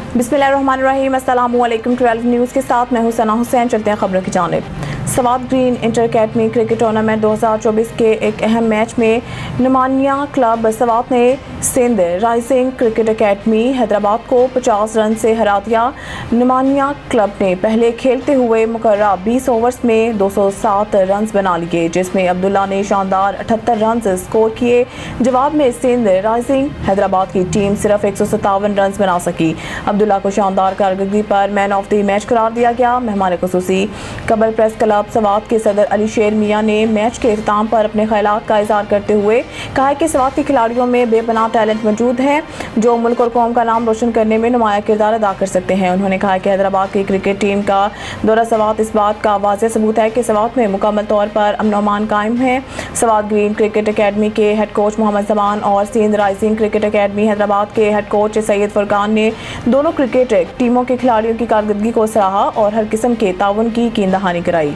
बिस्मिल्लाहिर्रहमानिर्रहीम। अस्सलामुअलैकुम। 12 न्यूज़ के साथ मैं हूं सना हुसैन। चलते हैं खबरों की जानिब। Swat green inter academy cricket tournament 2024 के एक अहम मैच में नुमानिया क्लब सवात ने Sindh rising cricket academy Hyderabad को 50 रन से हरा दिया। नुमानिया क्लब ने पहले खेलते हुए मुकर्रर 20 ओवर्स में 207 रन बना लिए, जिसमें अब्दुल्ला ने शानदार 78 रन स्कोर किए। जवाब में सिंध राइजिंग हैदराबाद की टीम सिर्फ 157 रन बना सकी। अब्दुल्ला को शानदार कारकर्दगी पर मैन ऑफ द मैच करार दिया गया। मेहमान खुसूसी कबल प्रेस क्लब सवात के सदर अली शेर मियाँ ने मैच के इख्तिताम पर अपने ख्यालात का इज़हार करते हुए कहा कि सवात के खिलाड़ियों में बेपनाह टैलेंट मौजूद है जो मुल्क और कौम का नाम रोशन करने में नुमाया किरदार अदा कर सकते हैं। उन्होंने कहा कि हैदराबाद की क्रिकेट टीम का दौरा सवात इस बात का वाज़ेह सबूत है कि सवात में मुकम्मल तौर पर अमन और अमान कायम है। सवात ग्रीन क्रिकेट अकेडमी के हेड कोच मोहम्मद जमान और Sindh rising cricket academy Hyderabad के हेड कोच सैयद फुरकान ने दोनों क्रिकेट टीमों के खिलाड़ियों की कारकर्दगी को सराहा और हर किस्म के ताउन की कीन दहानी कराई।